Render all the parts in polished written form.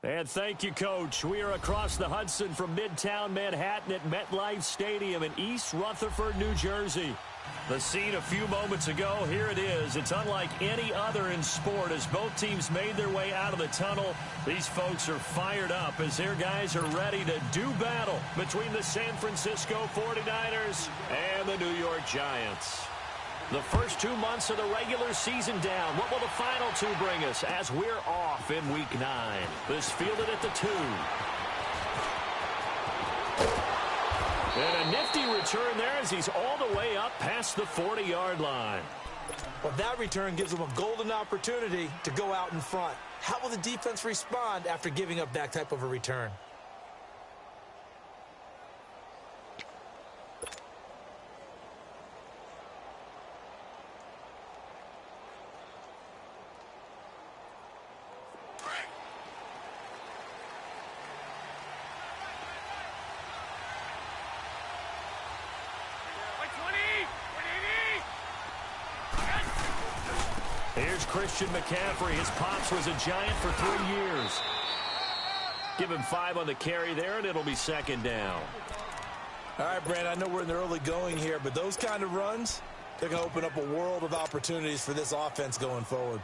And thank you, Coach. We are across the Hudson from Midtown Manhattan at MetLife Stadium in East Rutherford, New Jersey. The scene a few moments ago, here it is. It's unlike any other in sport as both teams made their way out of the tunnel. These folks are fired up as their guys are ready to do battle between the San Francisco 49ers and the New York Giants. The first 2 months of the regular season down. What will the final two bring us as we're off in Week 9? This fielded at the 2. And a nifty return there as he's all the way up past the 40-yard line. Well, that return gives them a golden opportunity to go out in front. How will the defense respond after giving up that type of a return? Here's Christian McCaffrey. His pops was a Giant for 3 years. Give him 5 on the carry there, and it'll be second down. All right, Brand, I know we're in the early going here, but those kind of runs, they're going to open up a world of opportunities for this offense going forward.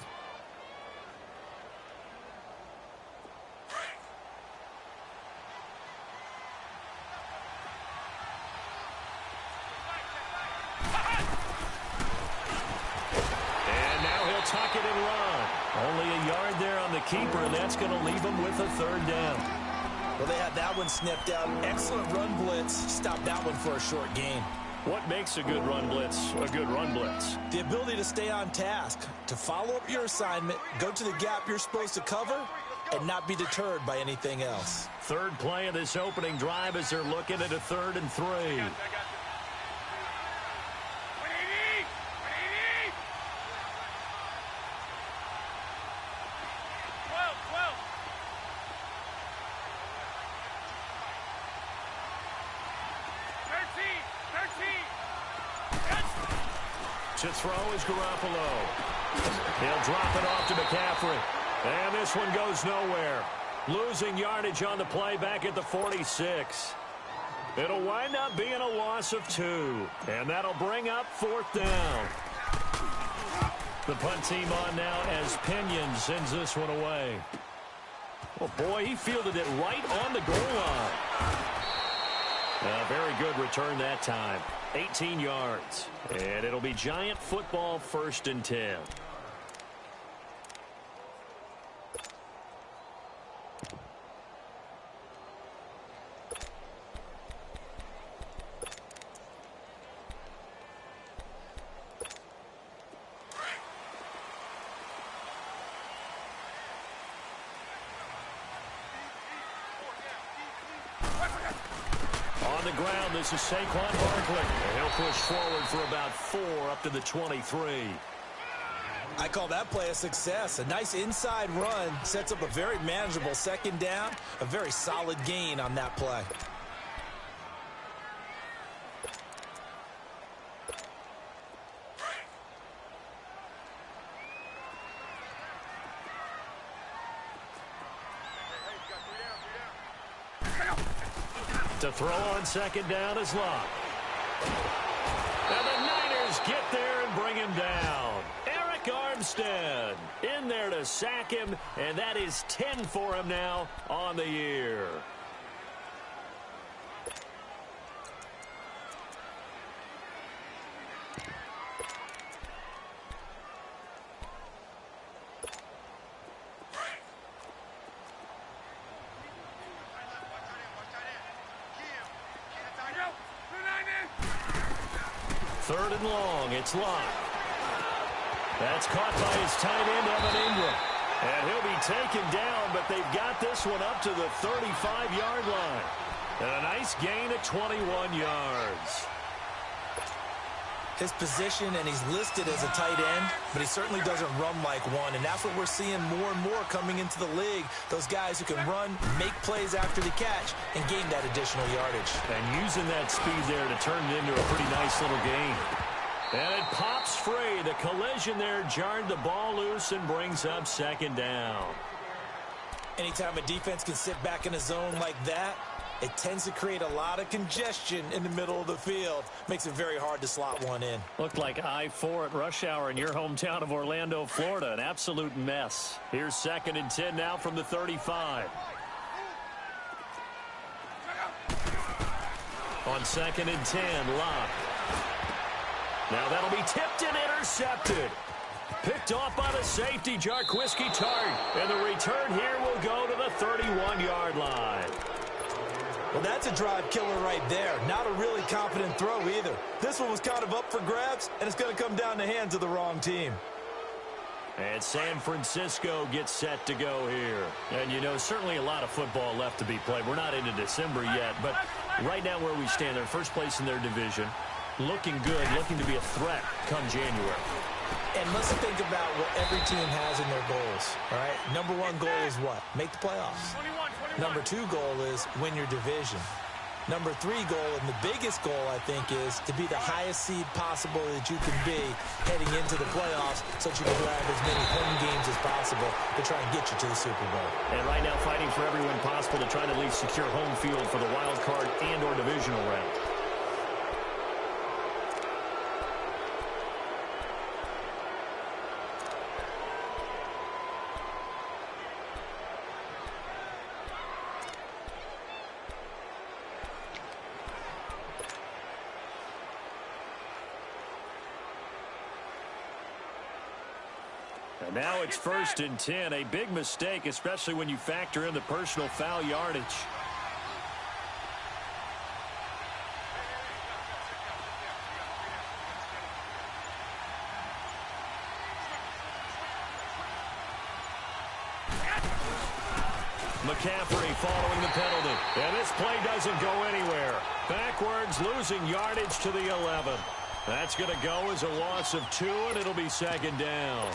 Tuck it and run. Only a yard there on the keeper, and that's going to leave him with a third down. Well, they had that one sniffed out. Excellent run blitz. Stop that one for a short gain. What makes a good run blitz a good run blitz? The ability to stay on task, to follow up your assignment, go to the gap you're supposed to cover, and not be deterred by anything else. Third play of this opening drive as they're looking at a 3rd and 3. To throw is Garoppolo. He'll drop it off to McCaffrey. And this one goes nowhere. Losing yardage on the play back at the 46. It'll wind up being a loss of 2. And that'll bring up 4th down. The punt team on now as Pinion sends this one away. Oh, boy, he fielded it right on the goal line. A very good return that time. 18 yards. And it'll be Giant football 1st and 10. On the ground, this is Saquon Barkley. He'll push forward for about 4 up to the 23. I call that play a success. A nice inside run sets up a very manageable second down. A very solid gain on that play. To throw on second down is Locke. And the Niners get there and bring him down. Eric Armstead in there to sack him, and that is 10 for him now on the year. Third and long, it's Locke. That's caught by his tight end, Evan Ingram. And he'll be taken down, but they've got this one up to the 35-yard line. And a nice gain of 21 yards. His position, and he's listed as a tight end, but he certainly doesn't run like one, and that's what we're seeing more and more coming into the league. Those guys who can run, make plays after the catch, and gain that additional yardage. And using that speed there to turn it into a pretty nice little gain. And it pops free. The collision there jarred the ball loose and brings up second down. Anytime a defense can sit back in a zone like that, it tends to create a lot of congestion in the middle of the field. Makes it very hard to slot one in. Looked like I-4 at rush hour in your hometown of Orlando, Florida. An absolute mess. Here's 2nd and 10 now from the 35. On 2nd and 10, Locke. Now that'll be tipped and intercepted. Picked off by the safety, Jarvis PS4. And the return here will go to the 31-yard line. Well, that's a drive killer right there. Not a really confident throw either. This one was kind of up for grabs, and it's going to come down the hands of the wrong team. And San Francisco gets set to go here. And, you know, certainly a lot of football left to be played. We're not into December yet, but right now where we stand, they're first place in their division. Looking good, looking to be a threat come January. And let's think about what every team has in their goals, all right? Number 1 goal is what? Make the playoffs. Number 2 goal is win your division. Number 3 goal, and the biggest goal, I think, is to be the highest seed possible that you can be heading into the playoffs so that you can grab as many home games as possible to try and get you to the Super Bowl. And right now fighting for every win possible to try to at least secure home field for the wild card and or divisional round. And now it's 1st and 10, a big mistake, especially when you factor in the personal foul yardage. McCaffrey following the penalty. And this play doesn't go anywhere. Backwards, losing yardage to the 11. That's going to go as a loss of 2, and it'll be 2nd down.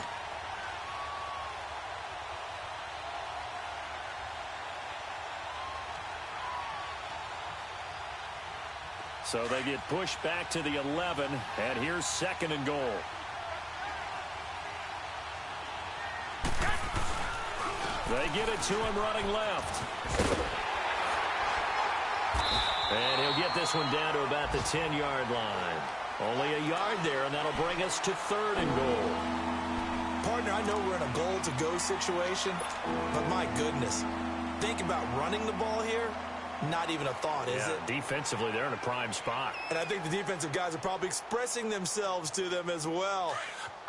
So they get pushed back to the 11, and here's 2nd and goal. They get it to him running left. And he'll get this one down to about the 10-yard line. Only a yard there, and that'll bring us to 3rd and goal. Partner, I know we're in a goal-to-go situation, but my goodness, think about running the ball here. Not even a thought, is it? Defensively, they're in a prime spot. And I think the defensive guys are probably expressing themselves to them as well.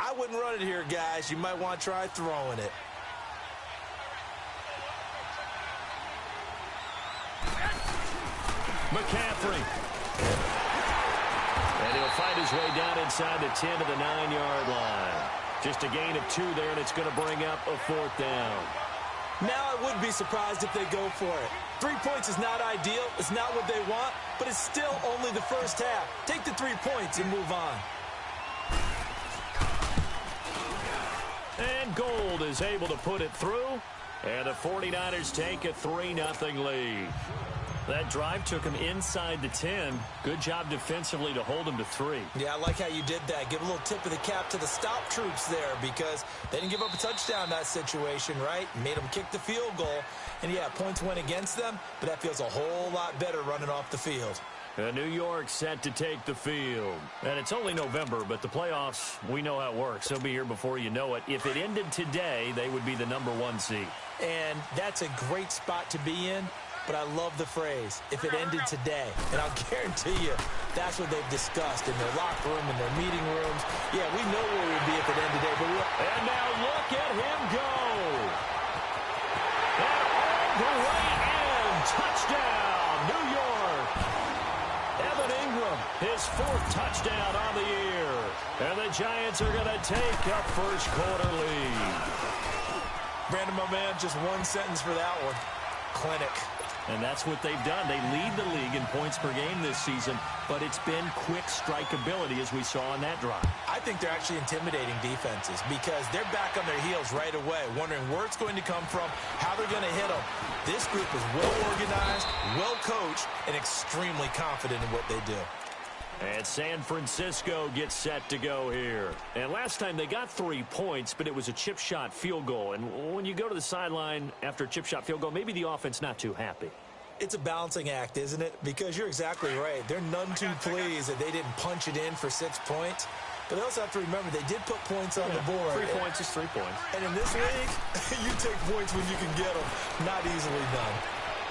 I wouldn't run it here, guys. You might want to try throwing it. McCaffrey. And he'll find his way down inside the 10 to the 9-yard line. Just a gain of 2 there, and it's going to bring up a 4th down. Now I wouldn't be surprised if they go for it. 3 points is not ideal. It's not what they want, but it's still only the first half. Take the 3 points and move on. And Gold is able to put it through, and the 49ers take a 3-0 lead. That drive took him inside the 10. Good job defensively to hold him to 3. Yeah, I like how you did that. Give a little tip of the cap to the stop troops there because they didn't give up a touchdown in that situation, right? Made them kick the field goal. And, yeah, points went against them, but that feels a whole lot better running off the field. New York set to take the field. And it's only November, but the playoffs, we know how it works. They'll be here before you know it. If it ended today, they would be the #1 seed. And that's a great spot to be in. But I love the phrase, if it ended today. And I'll guarantee you, that's what they've discussed in their locker room, in their meeting rooms. Yeah, we know where we'd be if it ended today. And now look at him go. And all the way in. Touchdown, New York. Evan Ingram, his 4th touchdown on the year. And the Giants are going to take a first-quarter lead. Brandon, my man, just one sentence for that one. Clinic. And that's what they've done. They lead the league in points per game this season, but it's been quick strikeability as we saw on that drive. I think they're actually intimidating defenses because they're back on their heels right away, wondering where it's going to come from, how they're going to hit them. This group is well organized, well coached, and extremely confident in what they do. And San Francisco gets set to go here. And last time they got 3 points, but it was a chip shot field goal. And when you go to the sideline after a chip shot field goal, maybe the offense not too happy. It's a balancing act, isn't it? Because you're exactly right. They're none too pleased that they didn't punch it in for 6 points. But they also have to remember they did put points on the board. 3 points is 3 points. And in this league, you take points when you can get them. Not easily done.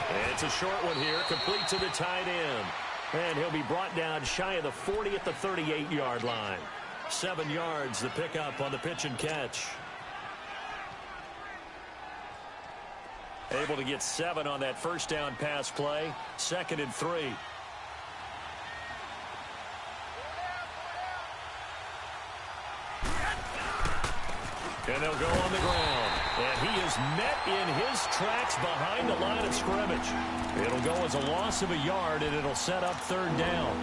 And it's a short one here, complete to the tight end. And he'll be brought down shy of the 40 at the 38-yard line. 7 yards, the pickup on the pitch and catch. Able to get 7 on that first down pass play. 2nd and 3. And they'll go on the ground. And he is met in his tracks behind the line of scrimmage. It'll go as a loss of a yard, and it'll set up 3rd down.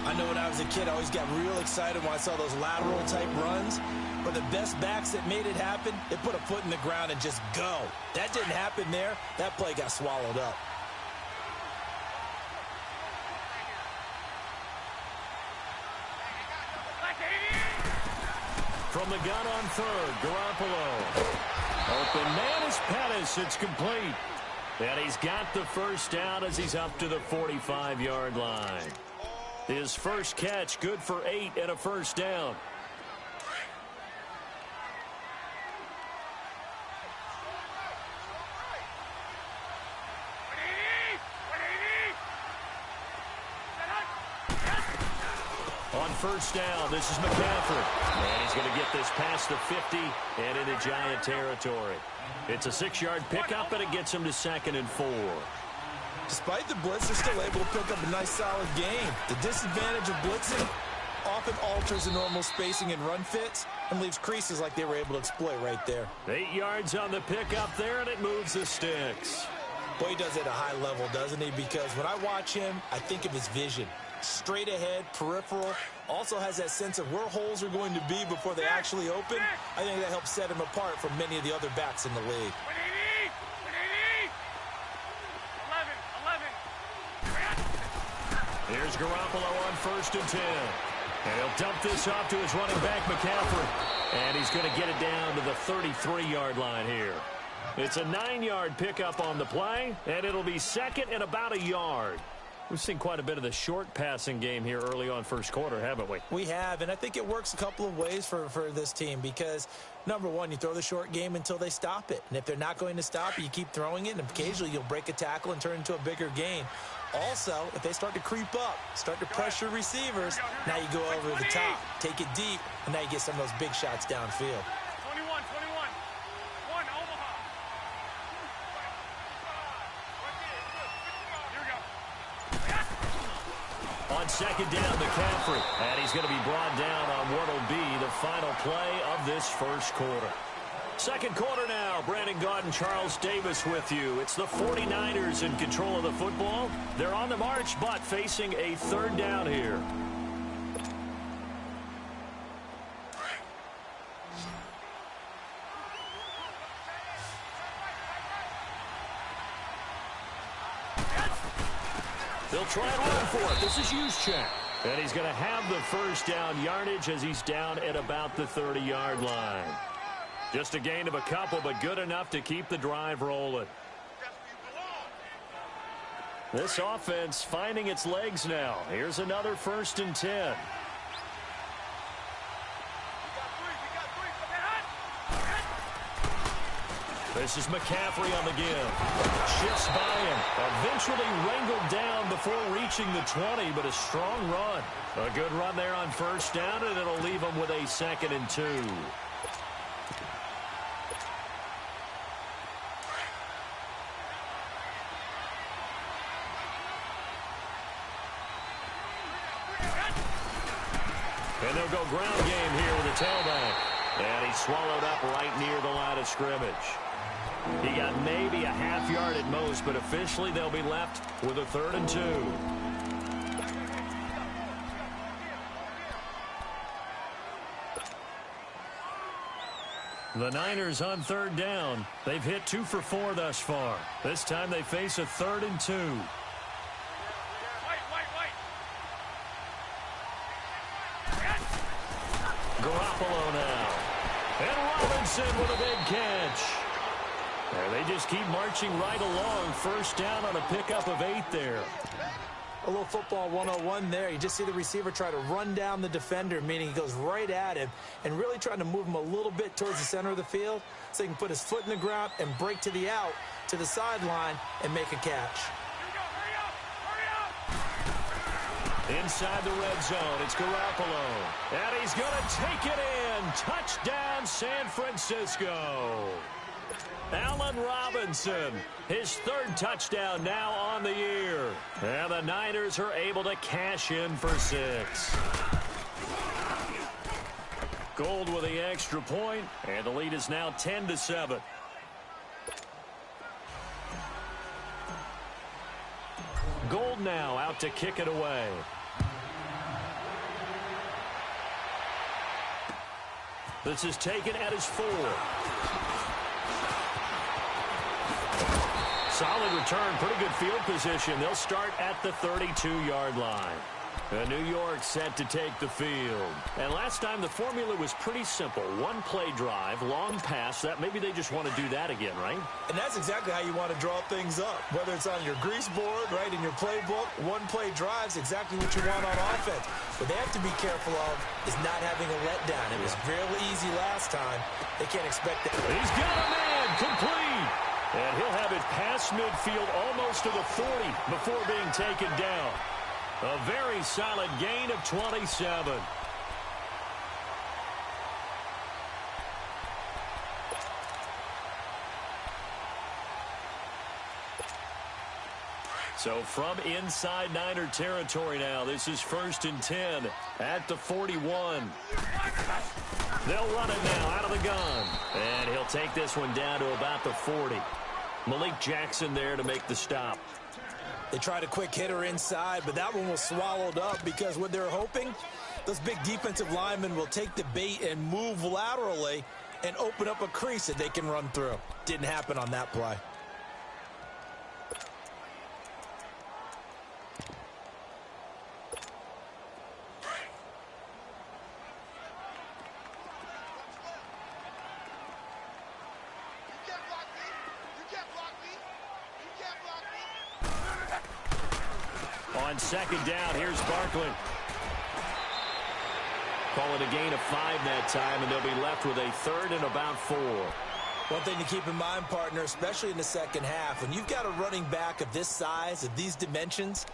I know when I was a kid, I always got real excited when I saw those lateral-type runs. But the best backs that made it happen, they put a foot in the ground and just go. That didn't happen there. That play got swallowed up. From the gun on 3rd, Garoppolo. Open man is Pettis. It's complete. And he's got the first down as he's up to the 45-yard line. His first catch, good for 8 and a first down. On first down, this is McCaffrey. And he's going to get this past the 50 and into Giant territory. It's a 6-yard pickup, and it gets him to 2nd and 4. Despite the blitz, they're still able to pick up a nice, solid game. The disadvantage of blitzing often alters the normal spacing and run fits and leaves creases like they were able to exploit right there. 8 yards on the pickup there, and it moves the sticks. Boy, he does it at a high level, doesn't he? Because when I watch him, I think of his vision. Straight ahead, peripheral, also has that sense of where holes are going to be before they actually open. I think that helps set him apart from many of the other backs in the league. Here's Garoppolo on 1st and 10. And he'll dump this off to his running back, McCaffrey. And he's going to get it down to the 33-yard line here. It's a 9-yard pickup on the play, and it'll be 2nd and about a yard. We've seen quite a bit of the short passing game here early on first quarter, haven't we? We have, and I think it works a couple of ways for this team because, number one, you throw the short game until they stop it. And if they're not going to stop it, you keep throwing it, and occasionally you'll break a tackle and turn it into a bigger gain. Also, if they start to creep up, start to pressure receivers, now you go over the top, take it deep, and now you get some of those big shots downfield. 21. 1 Omaha. On 2nd down, McCaffrey. And he's going to be brought down on what will be the final play of this first quarter. Second quarter now. Brandon Gaudin, Charles Davis with you. It's the 49ers in control of the football. They're on the march, but facing a 3rd down here. They'll try and run for it. This is Juszczyk. And he's going to have the first down yardage as he's down at about the 30-yard line. Just a gain of a couple, but good enough to keep the drive rolling. This offense finding its legs now. Here's another 1st and 10. This is McCaffrey on the give. Shifts by him. Eventually wrangled down before reaching the 20, but a strong run. A good run there on 1st down, and it'll leave him with a 2nd and 2. And they'll go ground game here with a tailback. And he's swallowed up right near the line of scrimmage. He got maybe a half yard at most, but officially they'll be left with a 3rd and 2. The Niners on 3rd down. They've hit 2 for 4 thus far. This time they face a 3rd and 2. Garoppolo now. And Robinson with a big catch. And they just keep marching right along. First down on a pickup of 8 there. A little football 101 there. You just see the receiver try to run down the defender, meaning he goes right at him and really trying to move him a little bit towards the center of the field so he can put his foot in the ground and break to the out, to the sideline, and make a catch. Inside the red zone, it's Garoppolo. And he's going to take it in. Touchdown, San Francisco. Allen Robinson, his 3rd touchdown now on the year. And the Niners are able to cash in for 6. Gold with the extra point, and the lead is now 10-7. Gold now out to kick it away. This is taken at his 4. Solid return, pretty good field position. They'll start at the 32-yard line. New York set to take the field. And last time the formula was pretty simple. 1-play drive, long pass. That maybe they just want to do that again, right? And that's exactly how you want to draw things up. Whether it's on your grease board, right, in your playbook, 1-play drive's exactly what you want on offense. What they have to be careful of is not having a letdown. It was really easy last time. They can't expect that. He's got a man complete. And he'll have it past midfield almost to the 40 before being taken down. A very solid gain of 27. So from inside Niner territory now, this is 1st and 10 at the 41. They'll run it now out of the gun. And he'll take this one down to about the 40. Malik Jackson there to make the stop. They tried a quick hitter inside, but that one was swallowed up because what they're hoping, those big defensive linemen will take the bait and move laterally and open up a crease that they can run through. Didn't happen on that play. On 2nd down, here's Barkley. Call it a gain of 5 that time, and they'll be left with a 3rd and about 4. One thing to keep in mind, partner, especially in the second half, when you've got a running back of this size, of these dimensions,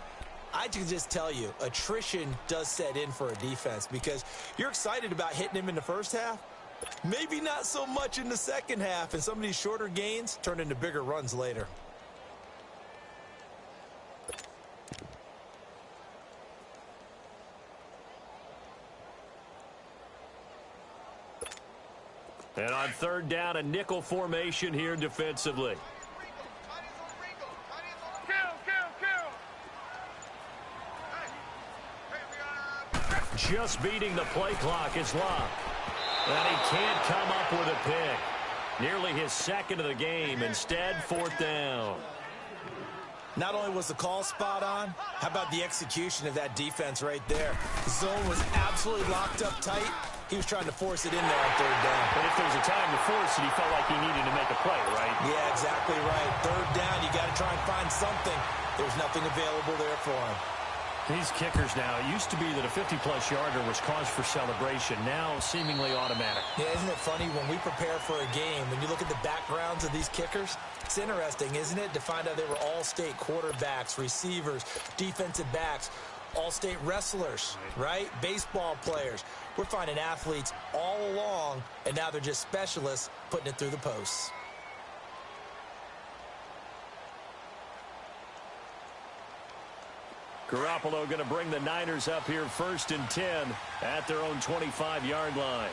I can just tell you, attrition does set in for a defense because you're excited about hitting him in the first half. Maybe not so much in the second half, and some of these shorter gains turn into bigger runs later. And on 3rd down, a nickel formation here defensively. Just beating the play clock is Locke. And he can't come up with a pick. Nearly his 2nd of the game. Instead, 4th down. Not only was the call spot on, how about the execution of that defense right there? The zone was absolutely locked up tight. He was trying to force it in there on 3rd down. But if there was a time to force it, he felt like he needed to make a play, right? Yeah, exactly right. 3rd down, you got to try and find something. There's nothing available there for him. These kickers now, it used to be that a 50-plus yarder was cause for celebration. Now, seemingly automatic. Yeah, isn't it funny when we prepare for a game, when you look at the backgrounds of these kickers, it's interesting, isn't it, to find out they were all-state quarterbacks, receivers, defensive backs, all-state wrestlers, right? Baseball players. We're finding athletes all along, and now they're just specialists putting it through the posts. Garoppolo going to bring the Niners up here 1st and 10 at their own 25-yard line.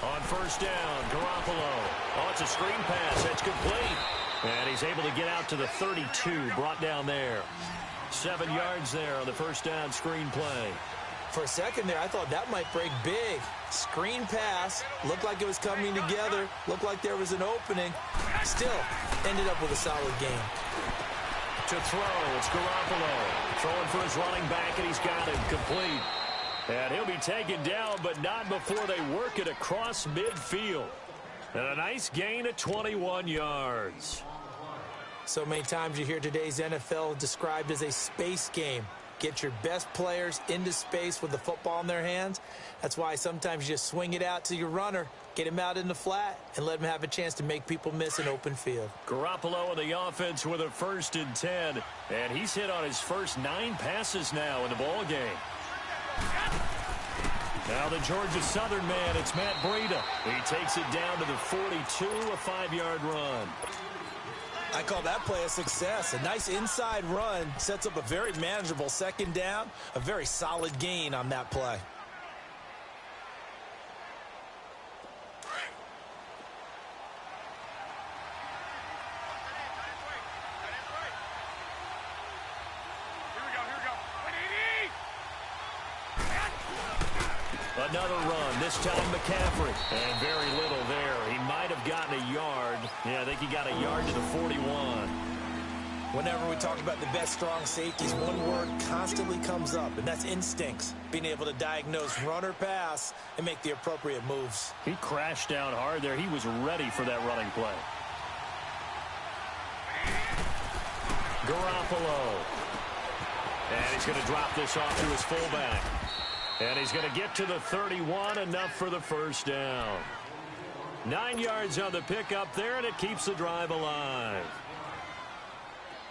On 1st down, Garoppolo. Oh, it's a screen pass. That's complete. And he's able to get out to the 32, brought down there. 7 yards there on the 1st down screen play. For a second there, I thought that might break big. Screen pass. Looked like it was coming together. Looked like there was an opening. Still ended up with a solid game. To throw, it's Garoppolo. Throwing for his running back, and he's got it complete. And he'll be taken down, but not before they work it across midfield. And a nice gain of 21 yards. So many times you hear today's NFL described as a space game. Get your best players into space with the football in their hands. That's why sometimes you just swing it out to your runner, get him out in the flat, and let him have a chance to make people miss an open field. Garoppolo in the offense with a 1st and 10. And he's hit on his first 9 passes now in the ball game. Now the Georgia Southern man, it's Matt Breida. He takes it down to the 42, a 5-yard run. I call that play a success. A nice inside run sets up a very manageable 2nd down. A very solid gain on that play. Another run, this time McCaffrey. And very little there. He might have gotten a yard. Yeah, I think he got a yard to the 41. Whenever we talk about the best strong safeties, one word constantly comes up, and that's instincts. Being able to diagnose run or pass and make the appropriate moves. He crashed down hard there. He was ready for that running play. Garoppolo. And he's going to drop this off to his fullback. And he's going to get to the 31, enough for the 1st down. 9 yards on the pickup there, and it keeps the drive alive.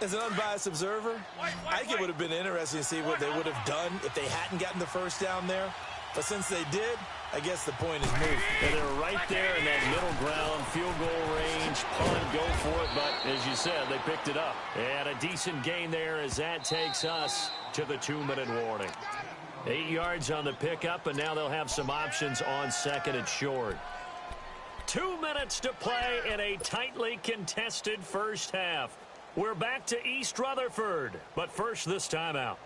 As an unbiased observer, I think it would have been interesting to see what they would have done if they hadn't gotten the 1st down there. But since they did, I guess the point is moved. And they're right there in that middle ground, field goal range, punt, go for it. But as you said, they picked it up. And a decent gain there as that takes us to the 2-minute warning. 8 yards on the pickup, and now they'll have some options on 2nd and short. 2 minutes to play in a tightly contested first half. We're back to East Rutherford, but first this timeout.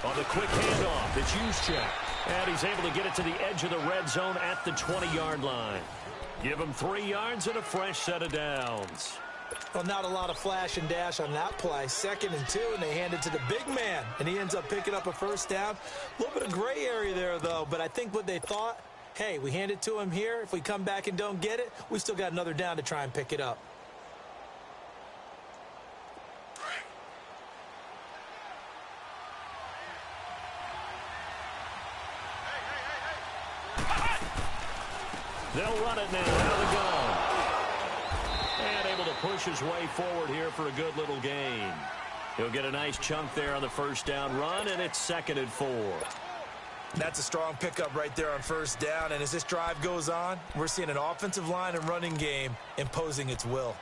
On the quick handoff, it's Juszczyk. And he's able to get it to the edge of the red zone at the 20-yard line. Give him 3 yards and a fresh set of downs. Well, not a lot of flash and dash on that play. 2nd and 2, and they hand it to the big man. And he ends up picking up a 1st down. A little bit of gray area there, though. But I think what they thought, hey, we hand it to him here. If we come back and don't get it, we still got another down to try and pick it up. They'll run it now out of the gun. And able to push his way forward here for a good little gain. He'll get a nice chunk there on the 1st down run, and it's 2nd and 4. That's a strong pickup right there on 1st down. And as this drive goes on, we're seeing an offensive line and running game imposing its will.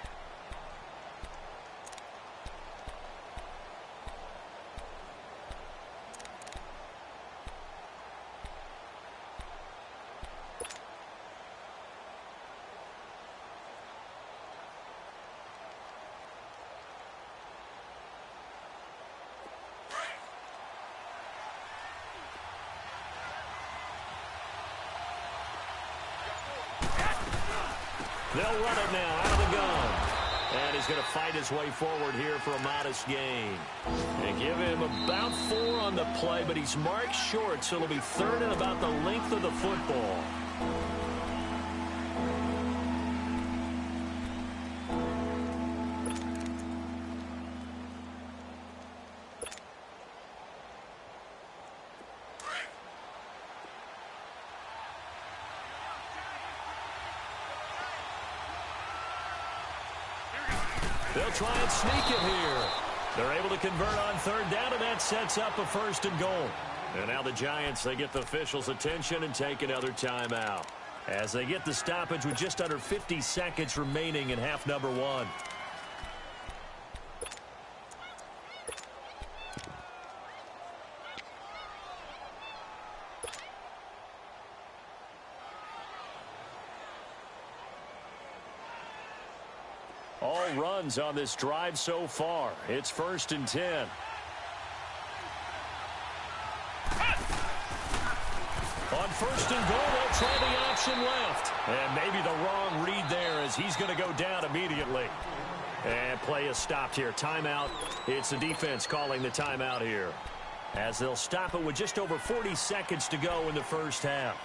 They'll run it now out of the gun. And he's going to fight his way forward here for a modest gain. They give him about 4 on the play, but he's marked short, so it'll be 3rd and about the length of the football. They'll try and sneak it here. They're able to convert on 3rd down, and that sets up a 1st and goal. And now the Giants, they get the officials' attention and take another timeout as they get the stoppage with just under 50 seconds remaining in half number 1. All runs on this drive so far. It's 1st and 10. first and goal, they'll try the option left. And maybe the wrong read there as he's going to go down immediately. And play is stopped here. Timeout. It's the defense calling the timeout here, as they'll stop it with just over 40 seconds to go in the first half.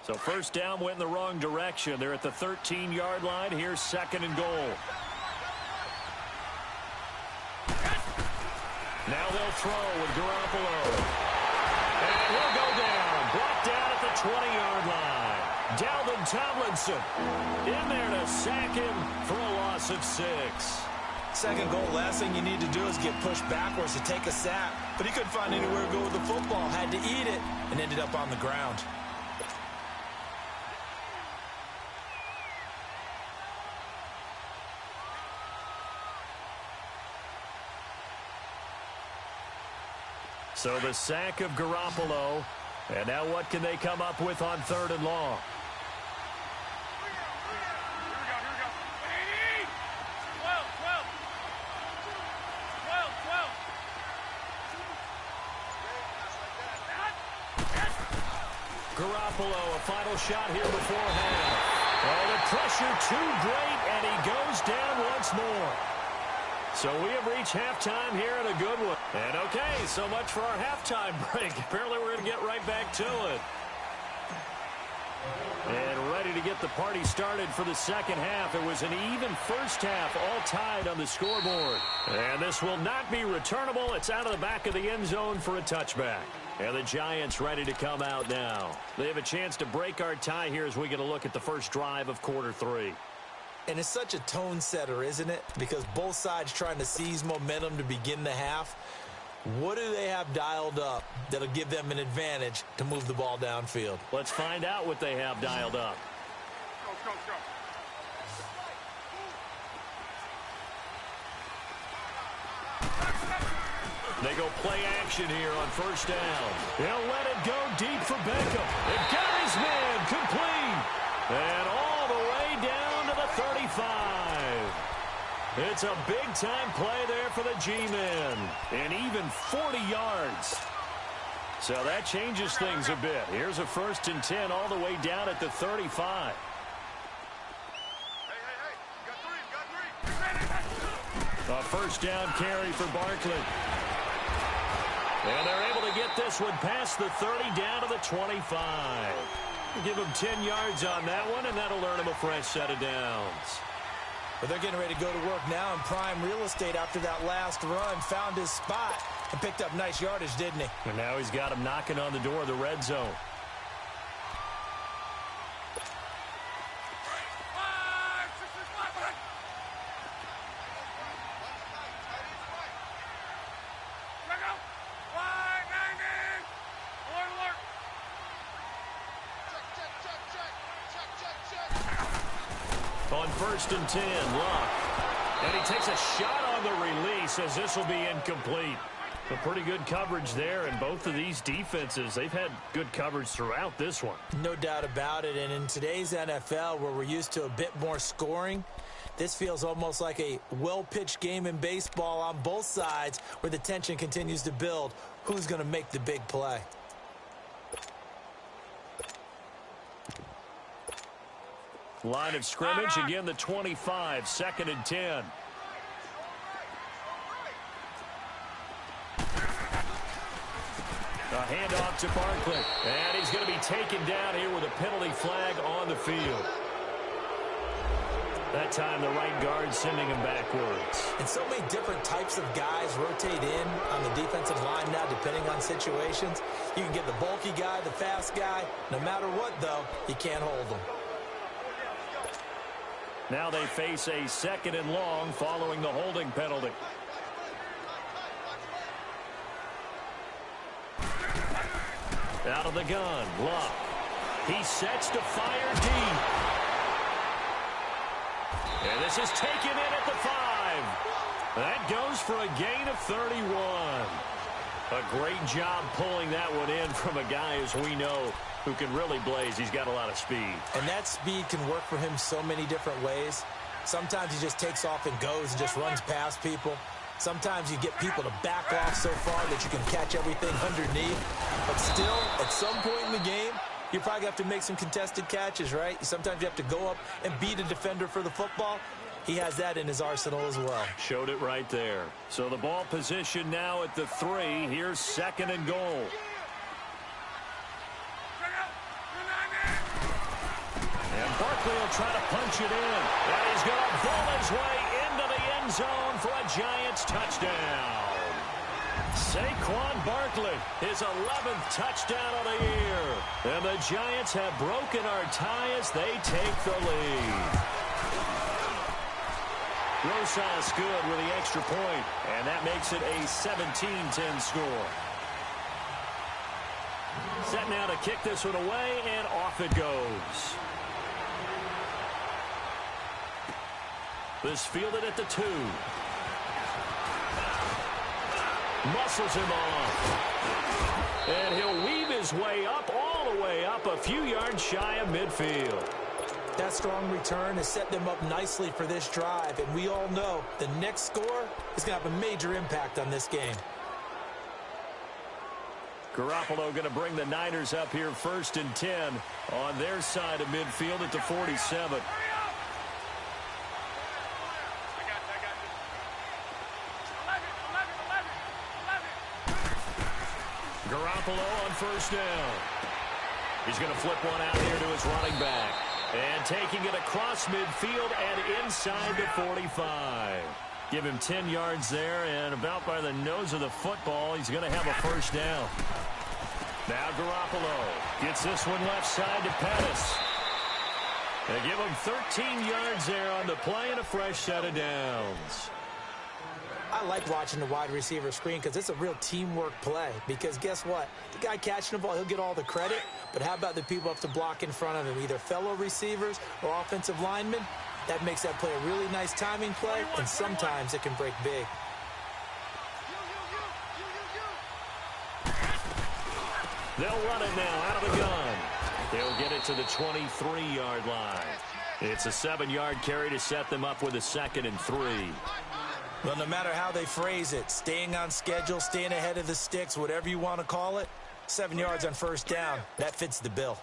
So first down went in the wrong direction. They're at the 13-yard line. Here's second and goal. Now they'll throw with Garoppolo. And he'll go down. Brought down at the 20-yard line. Dalvin Tomlinson in there to sack him for a loss of 6. Second goal, last thing you need to do is get pushed backwards to take a sack. But he couldn't find anywhere to go with the football. Had to eat it and ended up on the ground. So the sack of Garoppolo. And now what can they come up with on third and long? Garoppolo, a final shot here before half. Oh, the pressure too great, and he goes down once more. So we have reached halftime here in a good one. And okay, so much for our halftime break. Apparently we're going to get right back to it. And ready to get the party started for the second half. It was an even first half, all tied on the scoreboard. And this will not be returnable. It's out of the back of the end zone for a touchback. And the Giants ready to come out now. They have a chance to break our tie here as we get a look at the first drive of quarter 3. And it's such a tone setter, isn't it? Because both sides trying to seize momentum to begin the half. What do they have dialed up that'll give them an advantage to move the ball downfield? Let's find out what they have dialed up. Go. They go play action here on first down. They'll let it go deep for Beckham. It got his man complete. And all the way down to the 35. It's a big-time play there for the G-men. And even 40 yards. So that changes things a bit. Here's a 1st and 10 all the way down at the 35. A first down carry for Barkley. And they're able to get this one past the 30 down to the 25. Give them 10 yards on that one, and that'll earn them a fresh set of downs. But they're getting ready to go to work now in prime real estate after that last run. Found his spot and picked up nice yardage, didn't he? And now he's got him knocking on the door of the red zone. On 1st and 10, Luck. And he takes a shot on the release as this will be incomplete. But pretty good coverage there, and both of these defenses, they've had good coverage throughout this one. No doubt about it, and in today's NFL, where we're used to a bit more scoring, this feels almost like a well-pitched game in baseball on both sides where the tension continues to build. Who's going to make the big play? Line of scrimmage, again the 25, 2nd and 10. A handoff to Barkley. And he's going to be taken down here with a penalty flag on the field. That time the right guard sending him backwards. And so many different types of guys rotate in on the defensive line now depending on situations. You can get the bulky guy, the fast guy. No matter what, though, you can't hold them. Now they face a 2nd and long following the holding penalty. Out of the gun, Luck. He sets to fire deep. And this is taken in at the 5. That goes for a gain of 31. A great job pulling that one in from a guy, as we know, who can really blaze. He's got a lot of speed. And that speed can work for him so many different ways. Sometimes he just takes off and goes and just runs past people. Sometimes you get people to back off so far that you can catch everything underneath. But still, at some point in the game, you probably have to make some contested catches, right? Sometimes you have to go up and beat a defender for the football. He has that in his arsenal as well. Showed it right there. So the ball position now at the 3. Here's 2nd and goal. And Barkley will try to punch it in. And he's going to ball his way into the end zone for a Giants touchdown. Saquon Barkley, his 11th touchdown of the year. And the Giants have broken our tie as they take the lead. Rosas good with the extra point, and that makes it a 17-10 score. Set now to kick this one away, and off it goes. This fielded at the 2. Muscles him off. And he'll weave his way up, all the way up, a few yards shy of midfield. That strong return has set them up nicely for this drive, and we all know the next score is going to have a major impact on this game. Garoppolo going to bring the Niners up here 1st and 10 on their side of midfield at the 47. Garoppolo on 1st down. He's going to flip one out here to his running back. And taking it across midfield and inside the 45. Give him 10 yards there, and about by the nose of the football, he's going to have a 1st down. Now Garoppolo gets this one left side to Pettis. They give him 13 yards there on the play and a fresh set of downs. I like watching the wide receiver screen because it's a real teamwork play. Because guess what? The guy catching the ball, he'll get all the credit. But how about the people up to block in front of him, either fellow receivers or offensive linemen? That makes that play a really nice timing play, and sometimes it can break big. They'll run it now out of the gun. They'll get it to the 23-yard line. It's a 7-yard carry to set them up with a 2nd and 3. Well, no matter how they phrase it, staying on schedule, staying ahead of the sticks, whatever you want to call it, 7 yards on 1st down, that fits the bill.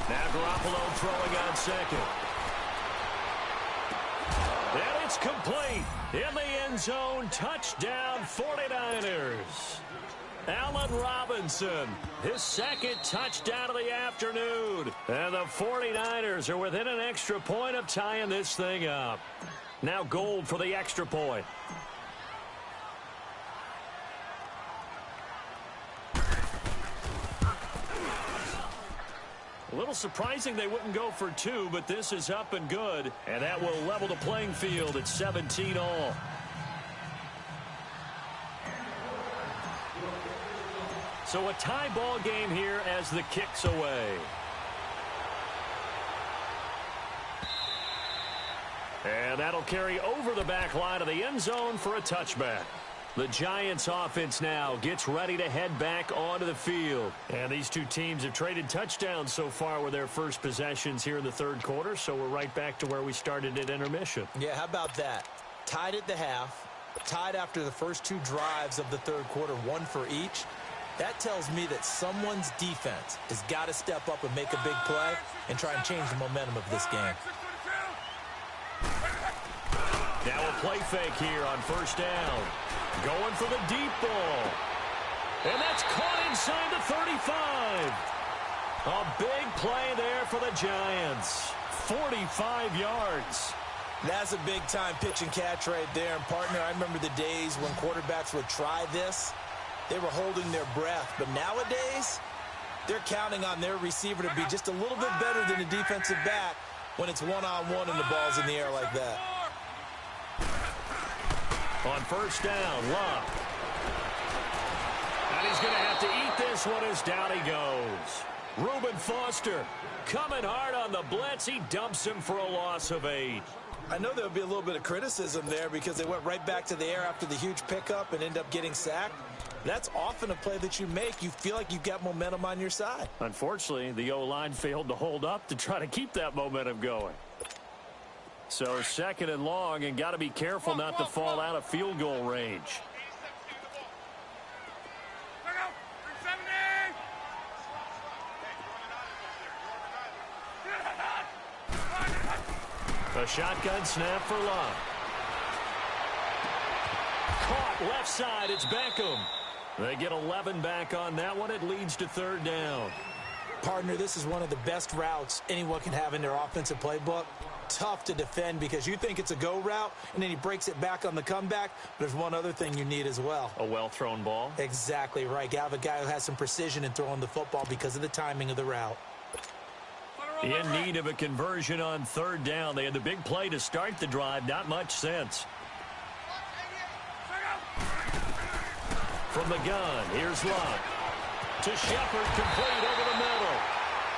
Now Garoppolo throwing on 2nd. And it's complete. In the end zone, touchdown 49ers. Allen Robinson, his 2nd touchdown of the afternoon. And the 49ers are within an extra point of tying this thing up. Now Gold for the extra point. A little surprising they wouldn't go for 2, but this is up and good. And that will level the playing field at 17 all. So a tie ball game here as the kick's away. And that'll carry over the back line of the end zone for a touchback. The Giants offense now gets ready to head back onto the field. And these two teams have traded touchdowns so far with their first possessions here in the 3rd quarter, so we're right back to where we started at intermission. Yeah, how about that? Tied at the half, tied after the first 2 drives of the 3rd quarter, 1 for each. That tells me that someone's defense has got to step up and make a big play and try and change the momentum of this game. Now a play fake here on 1st down. Going for the deep ball. And that's caught inside the 35. A big play there for the Giants. 45 yards. That's a big-time pitch and catch right there. And, partner, I remember the days when quarterbacks would try this. They were holding their breath. But nowadays, they're counting on their receiver to be just a little bit better than the defensive back when it's one-on-one and the ball's in the air like that. On 1st down, Love. And he's going to have to eat this one as down he goes. Reuben Foster coming hard on the blitz. He dumps him for a loss of 8. I know there'll be a little bit of criticism there because they went right back to the air after the huge pickup and ended up getting sacked. That's often a play that you make. You feel like you've got momentum on your side. Unfortunately, the O-line failed to hold up to try to keep that momentum going. So second and long, and got to be careful not to fall out of field goal range. A shotgun snap for Love. Caught left side. It's Beckham. They get 11 back on that one. It leads to third down. Partner, this is one of the best routes anyone can have in their offensive playbook. Tough to defend because you think it's a go route, and then he breaks it back on the comeback. But there's one other thing you need as well. A well-thrown ball. Exactly right. You have a guy who has some precision in throwing the football because of the timing of the route. In need of a conversion on third down. They had the big play to start the drive. Not much sense. From the gun, here's Love. To Shepard, complete over the middle.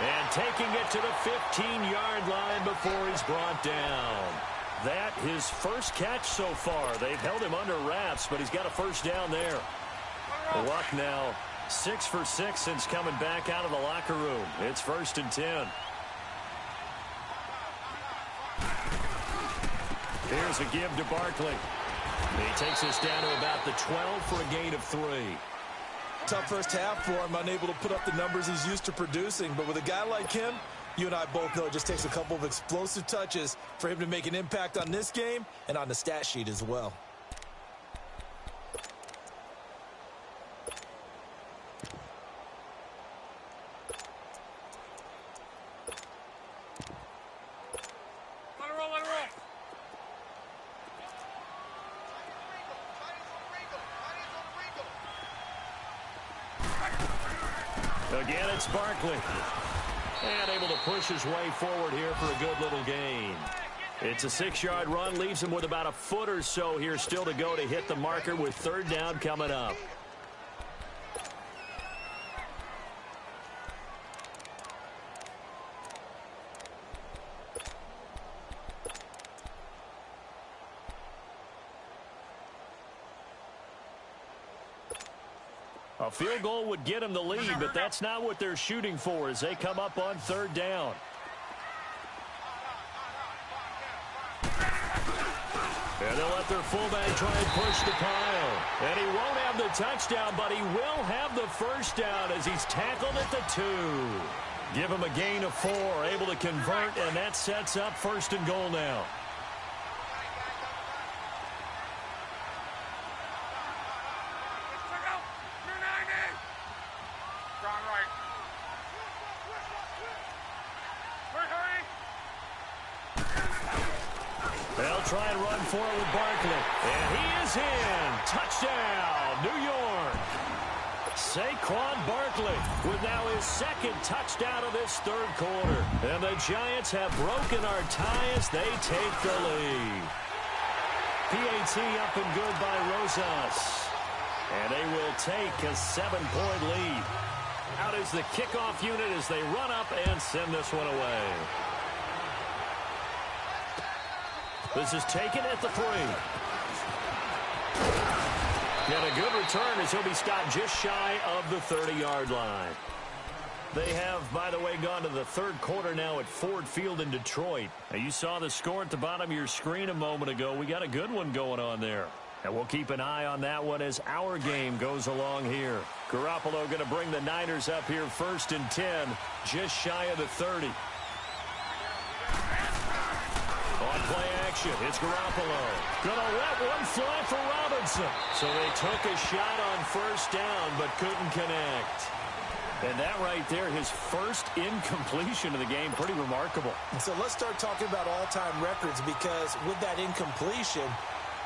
And taking it to the 15-yard line before he's brought down. That his first catch so far. They've held him under wraps, but he's got a first down there. Luck now 6 for 6 since coming back out of the locker room. It's 1st and 10. Here's a give to Barkley. He takes us down to about the 12 for a gain of 3. Tough first half for him, unable to put up the numbers he's used to producing. But with a guy like him, you and I both know it just takes a couple of explosive touches for him to make an impact on this game and on the stat sheet as well. Again, it's Barkley. And able to push his way forward here for a good little gain. It's a 6-yard run. Leaves him with about a foot or so here still to go to hit the marker with third down coming up. A field goal would get them the lead, but that's not what they're shooting for as they come up on third down. And they'll let their fullback try and push the pile. And he won't have the touchdown, but he will have the first down as he's tackled at the 2. Give him a gain of 4, able to convert, and that sets up 1st and goal now. They'll try and run for it with Barkley. And he is in. Touchdown, New York. Saquon Barkley with now his 2nd touchdown of this 3rd quarter. And the Giants have broken our tie as they take the lead. PAT up and good by Rosas. And they will take a 7-point lead. Out is the kickoff unit as they run up and send this one away. This is taken at the 3. And a good return as he'll be stopped just shy of the 30-yard line. They have, by the way, gone to the 3rd quarter now at Ford Field in Detroit. Now, you saw the score at the bottom of your screen a moment ago. We got a good one going on there. And we'll keep an eye on that one as our game goes along here. Garoppolo going to bring the Niners up here 1st and 10, just shy of the 30. On play action, it's Garoppolo. Gonna let one fly for Robinson. So they took a shot on 1st down, but couldn't connect. And that right there, his first incompletion of the game, pretty remarkable. So let's start talking about all-time records, because with that incompletion,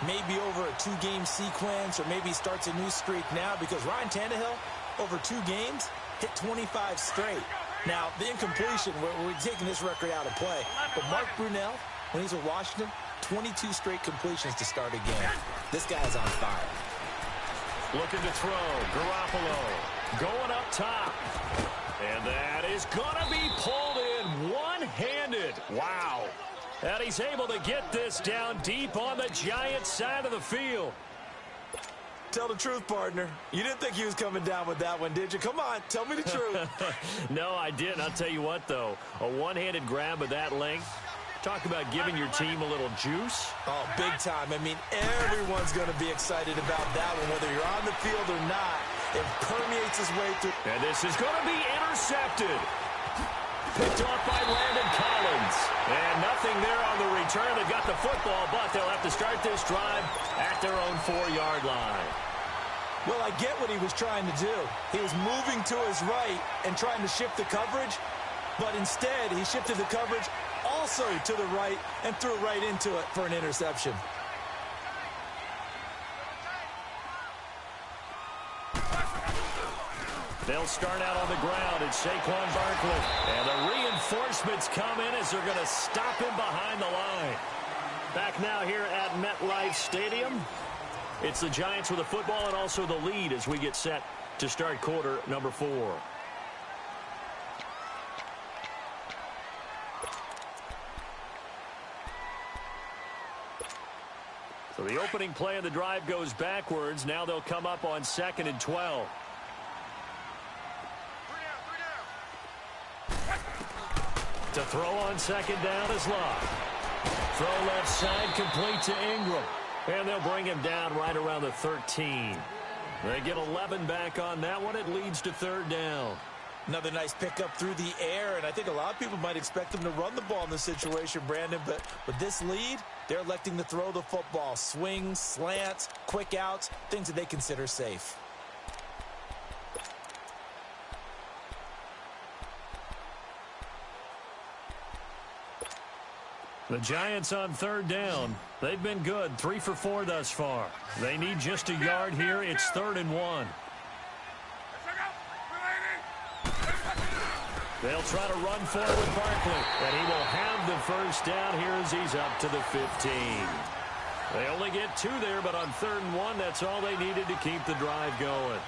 maybe over a 2-game sequence, or maybe starts a new streak now, because Ryan Tannehill, over 2 games, hit 25 straight. Now, the incompletion, we're taking this record out of play. But Mark Brunell, when he's with Washington, 22 straight completions to start a game. This guy's on fire. Looking to throw. Garoppolo going up top. And that is going to be pulled in one-handed. Wow. And he's able to get this down deep on the Giants side of the field. Tell the truth, partner. You didn't think he was coming down with that one, did you? Come on, tell me the truth. No, I didn't. I'll tell you what, though. A one-handed grab of that length. Talk about giving your team a little juice. Oh, big time. I mean, everyone's going to be excited about that one, whether you're on the field or not. It permeates his way through. And this is going to be intercepted. Picked off by Landon Collins. And nothing there on the return. They got the football, but they'll have to start this drive at their own 4-yard line. Well, I get what he was trying to do. He was moving to his right and trying to shift the coverage, but instead he shifted the coverage also to the right and threw right into it for an interception. They'll start out on the ground. It's Saquon Barkley. And the reinforcements come in as they're going to stop him behind the line. Back now here at MetLife Stadium. It's the Giants with the football and also the lead as we get set to start quarter number 4. So the opening play of the drive goes backwards. Now they'll come up on 2nd and 12. To throw on 2nd down is Locke. Throw left side, complete to Ingram. And they'll bring him down right around the 13. They get 11 back on that one. It leads to 3rd down. Another nice pickup through the air, and I think a lot of people might expect them to run the ball in this situation, Brandon, but with this lead, they're electing to throw the football. Swings, slants, quick outs, things that they consider safe. The Giants on 3rd down. They've been good, 3 for 4 thus far. They need just a yard here. It's 3rd and 1. They'll try to run for it with Barkley, and he will have the first down here as he's up to the 15. They only get 2 there, but on 3rd and 1, that's all they needed to keep the drive going.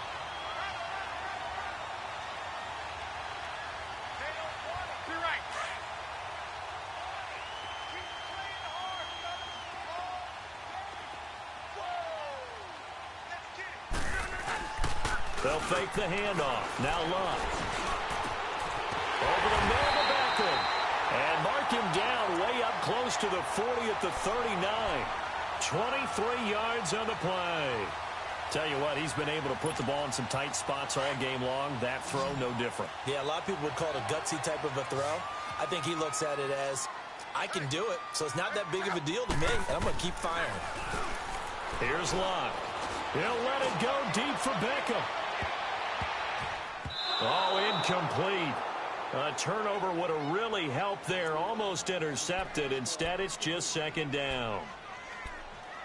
They'll fake the handoff. Now Locke. Over the middle of the Beckham. And mark him down way up close to the 40 at the 39. 23 yards on the play. Tell you what, he's been able to put the ball in some tight spots all game long. That throw, no different. Yeah, a lot of people would call it a gutsy type of a throw. I think he looks at it as, I can do it, so it's not that big of a deal to me, and I'm going to keep firing. Here's Locke. He'll let it go deep for Beckham. Oh, incomplete. A turnover would have really helped there. Almost intercepted. Instead, it's just 2nd down.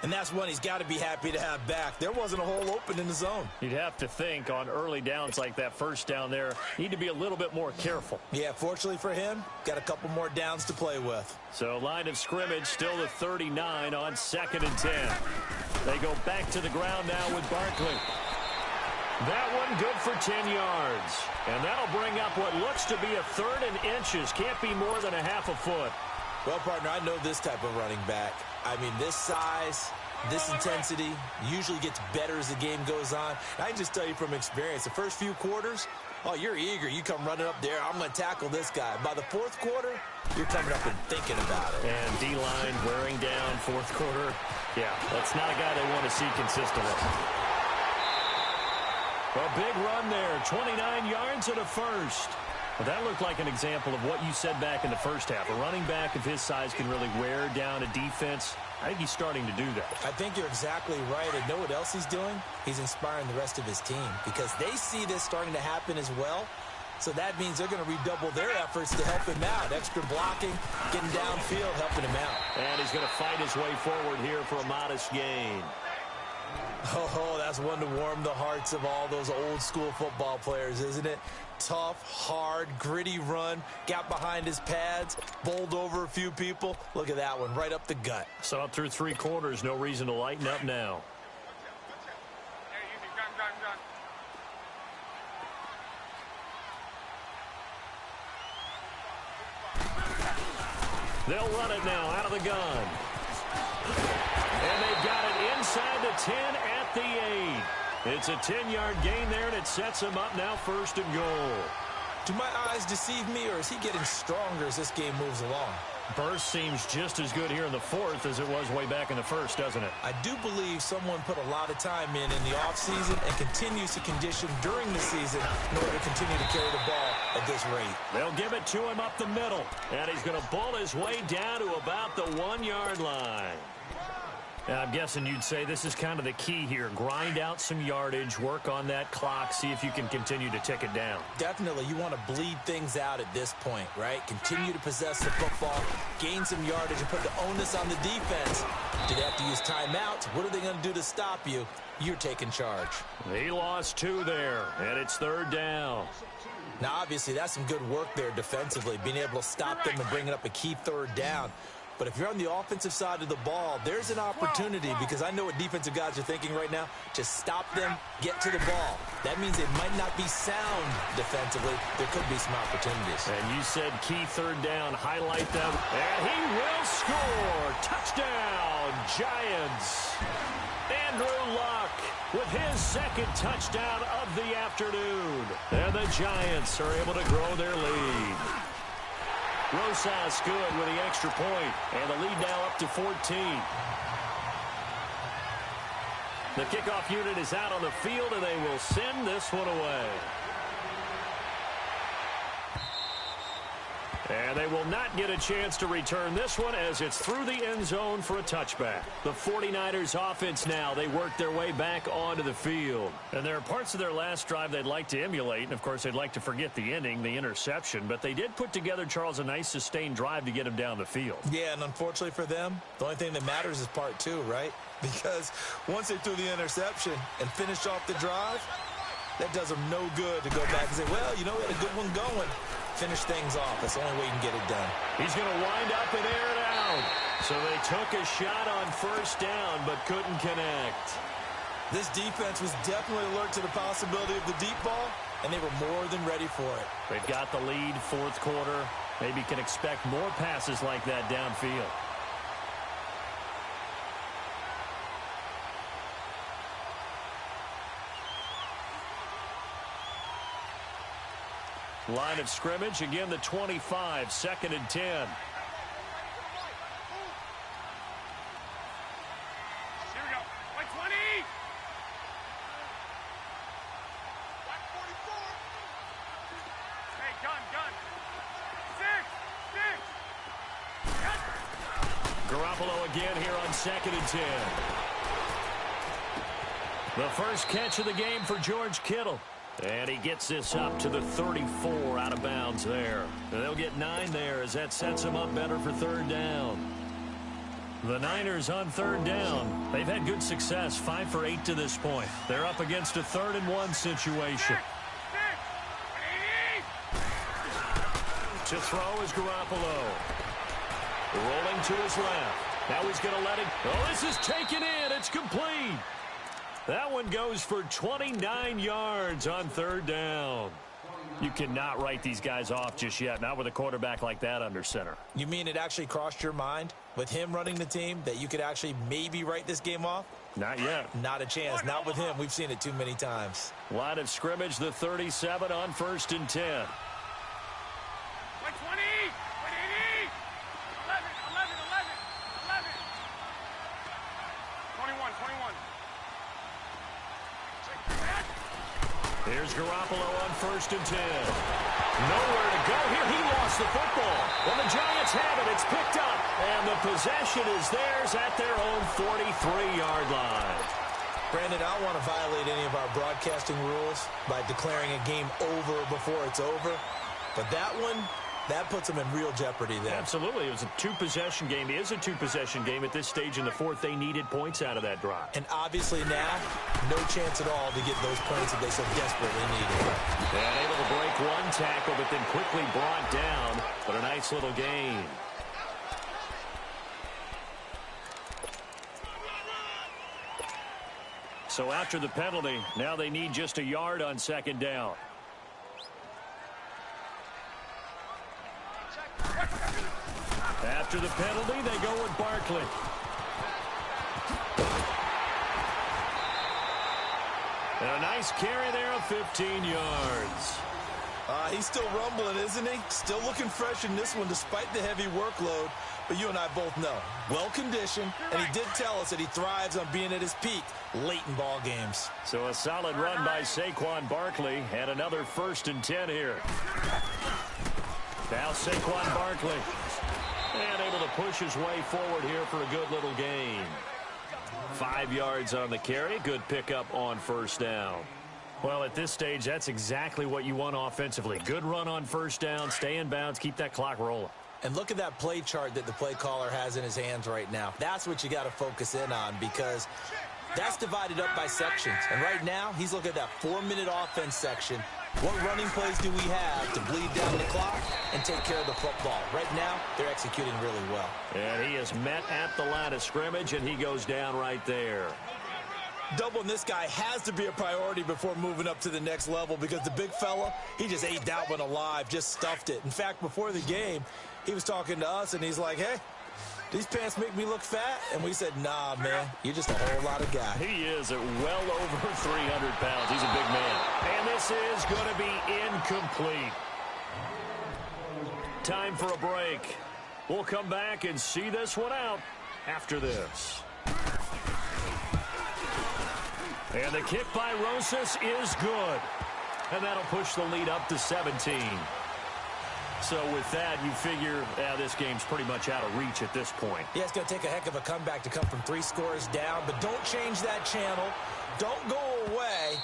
And that's one he's got to be happy to have back. There wasn't a hole open in the zone. You'd have to think on early downs like that first down there, need to be a little bit more careful. Yeah, fortunately for him, got a couple more downs to play with. So line of scrimmage still the 39 on 2nd and 10. They go back to the ground now with Barkley. That one good for 10 yards. And that'll bring up what looks to be a 3rd and inches. Can't be more than a half a foot. Well, partner, I know this type of running back. I mean, this size, this intensity usually gets better as the game goes on. I can just tell you from experience, the first few quarters, oh, you're eager. You come running up there, I'm going to tackle this guy. By the 4th quarter, you're coming up and thinking about it. And D-line wearing down 4th quarter. Yeah, that's not a guy they want to see consistently. A big run there, 29 yards and a first. Well, that looked like an example of what you said back in the first half. A running back of his size can really wear down a defense. I think he's starting to do that. I think you're exactly right. And know what else he's doing? He's inspiring the rest of his team because they see this starting to happen as well. So that means they're going to redouble their efforts to help him out. Extra blocking, getting downfield, helping him out. And he's going to fight his way forward here for a modest gain. Oh, that's one to warm the hearts of all those old school football players, isn't it? Tough, hard, gritty run, got behind his pads, bowled over a few people. Look at that one, right up the gut. So up through 3 quarters, no reason to lighten up now. They'll run it now out of the gun. And they've got it inside to 10 at the 8. It's a 10-yard gain there, and it sets him up now 1st and goal. Do my eyes deceive me, or is he getting stronger as this game moves along? Burst seems just as good here in the 4th as it was way back in the 1st, doesn't it? I do believe someone put a lot of time in the offseason and continues to condition during the season in order to continue to carry the ball at this rate. They'll give it to him up the middle, and he's going to bull his way down to about the 1-yard line. I'm guessing you'd say this is kind of the key here. Grind out some yardage, work on that clock, see if you can continue to tick it down. Definitely. You want to bleed things out at this point, right? Continue to possess the football, gain some yardage, and put the onus on the defense. Do they have to use timeouts? What are they going to do to stop you? You're taking charge. He lost 2 there, and it's 3rd down. Now, obviously, that's some good work there defensively, being able to stop them and bringing up a key 3rd down. But if you're on the offensive side of the ball, there's an opportunity, because I know what defensive guys are thinking right now. Just stop them, get to the ball. That means it might not be sound defensively. There could be some opportunities. And you said key 3rd down. Highlight them. And he will score. Touchdown, Giants. Andrew Luck with his 2nd touchdown of the afternoon. And the Giants are able to grow their lead. Rosas good with the extra point, and the lead now up to 14. The kickoff unit is out on the field, and they will send this one away. And they will not get a chance to return this one as it's through the end zone for a touchback. The 49ers offense now, they work their way back onto the field. And there are parts of their last drive they'd like to emulate, and of course they'd like to forget the ending, the interception, but they did put together, Charles, a nice sustained drive to get them down the field. Yeah, and unfortunately for them, the only thing that matters is part 2, right? Because once they threw the interception and finished off the drive, that does them no good to go back and say, well, you know, we had a good one going. Finish things off. That's the only way you can get it done. He's going to wind up and air it out. So they took a shot on 1st down, but couldn't connect. This defense was definitely alert to the possibility of the deep ball, and they were more than ready for it. They've got the lead, 4th quarter. Maybe can expect more passes like that downfield. Line of scrimmage, again the 25, 2nd and 10. Here we go. White 20. White 44. Hey, gun. 6. Garoppolo again here on 2nd and 10. The first catch of the game for George Kittle. And he gets this up to the 34 out of bounds there. And they'll get 9 there as that sets them up better for 3rd down. The Niners on 3rd down. They've had good success, 5 for 8 to this point. They're up against a 3rd and 1 situation. To throw is Garoppolo. Rolling to his left. Now he's going to let it. Oh, this is taken in. It's complete. That one goes for 29 yards on 3rd down. You cannot write these guys off just yet, not with a quarterback like that under center. You mean it actually crossed your mind with him running the team that you could actually maybe write this game off? Not yet. Not a chance. Not with him. We've seen it too many times. Line of scrimmage, the 37 on 1st and 10. 120. 180. 11. 21. Here's Garoppolo on 1st and 10. Nowhere to go here. He lost the football. Well, the Giants have it. It's picked up. And the possession is theirs at their own 43-yard line. Brandon, I don't want to violate any of our broadcasting rules by declaring a game over before it's over. But that one, that puts them in real jeopardy there. Absolutely. It was a 2-possession game. It is a 2-possession game at this stage in the 4th. They needed points out of that drive. And obviously now, no chance at all to get those points that they so desperately needed. And able to break one tackle, but then quickly brought down. But a nice little gain. So after the penalty, now they need just a yard on 2nd down. After the penalty, they go with Barkley. And a nice carry there of 15 yards. He's still rumbling, isn't he? Still looking fresh in this one despite the heavy workload. But you and I both know, well-conditioned, and he did tell us that he thrives on being at his peak late in ball games. So a solid run by Saquon Barkley, and another 1st and 10 here. Now Saquon Barkley, and able to push his way forward here for a good little gain. 5 yards on the carry, good pickup on 1st down. Well, at this stage, that's exactly what you want offensively. Good run on 1st down, stay in bounds, keep that clock rolling. And look at that play chart that the play caller has in his hands right now. That's what you got to focus in on, because that's divided up by sections. And right now, he's looking at that 4-minute offense section. What running plays do we have to bleed down the clock and take care of the football? Right now, they're executing really well. And he is met at the line of scrimmage, and he goes down right there. Doubling this guy has to be a priority before moving up to the next level, because the big fella, he just ate that one alive, just stuffed it. In fact, before the game, he was talking to us, and he's like, hey, these pants make me look fat? And we said, nah, man, you're just a whole lot of guy. He is at well over 300 pounds. He's a big man. And this is going to be incomplete. Time for a break. We'll come back and see this one out after this. And the kick by Rosas is good. And that'll push the lead up to 17. So with that, you figure this game's pretty much out of reach at this point. Yeah, it's going to take a heck of a comeback to come from 3 scores down, but don't change that channel. Don't go away.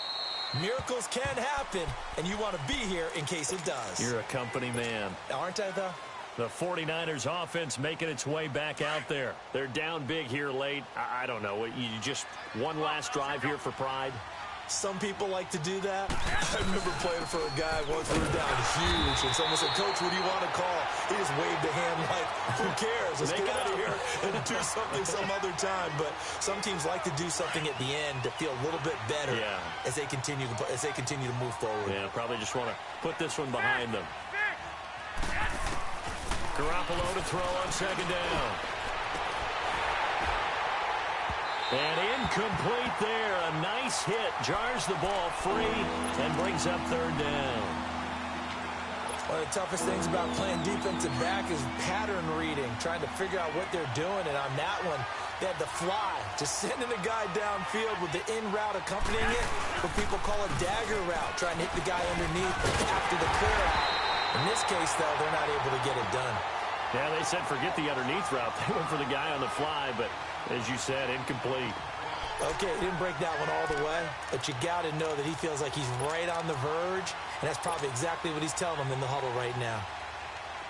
Miracles can happen, and you want to be here in case it does. You're a company man. Aren't I, though? The 49ers offense making its way back out there. They're down big here late. I don't know. You just one last drive here for pride? Some people like to do that. I remember playing for a guy once we were down huge, and someone said, Coach, what do you want to call? He just waved a hand like, who cares? Let's get out of here and do something some other time. But some teams like to do something at the end to feel a little bit better as they continue to move forward. Yeah, probably just want to put this one behind them. Garoppolo to throw on 2nd down. And incomplete there. A nice hit. Jars the ball free and brings up 3rd down. One of the toughest things about playing defensive back is pattern reading, trying to figure out what they're doing. And on that one, they had the fly, just sending a guy downfield with the in route accompanying it, what people call a dagger route, trying to hit the guy underneath after the clear out. In this case, though, they're not able to get it done. Yeah, they said forget the underneath route. They went for the guy on the fly, but as you said, incomplete. Okay, he didn't break that one all the way, but you got to know that he feels like he's right on the verge, and that's probably exactly what he's telling them in the huddle right now.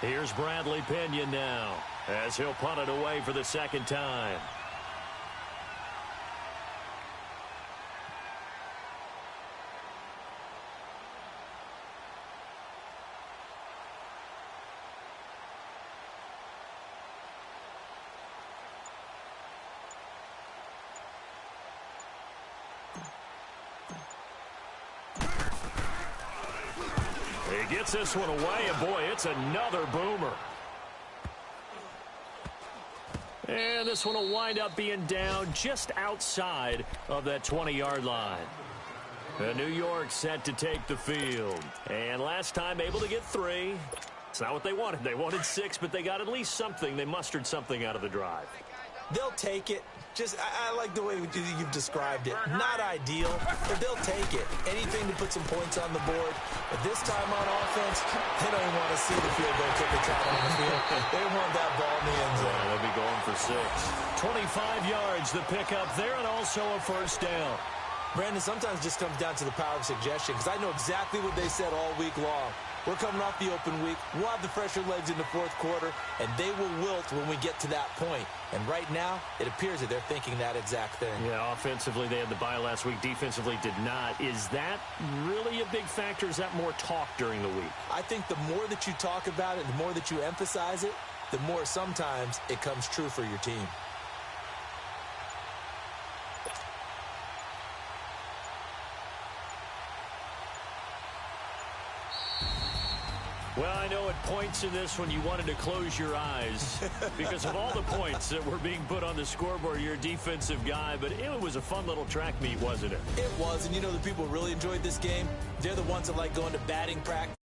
Here's Bradley Pinion now, as he'll punt it away for the 2nd time. He gets this one away, and boy, it's another boomer. And this one will wind up being down just outside of that 20-yard line. New York set to take the field. And last time able to get 3. It's not what they wanted. They wanted 6, but they got at least something. They mustered something out of the drive. They'll take it. I like the way you've described it. Not ideal, but they'll take it. Anything to put some points on the board. But this time on offense, they don't even want to see the field goal kicker traveling on the field. They want that ball in the end zone. Yeah, they'll be going for 6. 25 yards the pickup there, and also a 1st down. Brandon, sometimes it just comes down to the power of suggestion, because I know exactly what they said all week long. We're coming off the open week. We'll have the fresher legs in the 4th quarter, and they will wilt when we get to that point. And right now, it appears that they're thinking that exact thing. Yeah, offensively, they had the bye last week. Defensively, did not. Is that really a big factor? Is that more talk during the week? I think the more that you talk about it, the more that you emphasize it, the more sometimes it comes true for your team. Well, I know at points in this one you wanted to close your eyes because of all the points that were being put on the scoreboard. You're a defensive guy, but it was a fun little track meet, wasn't it? It was, and you know the people who really enjoyed this game? They're the ones that like going to batting practice.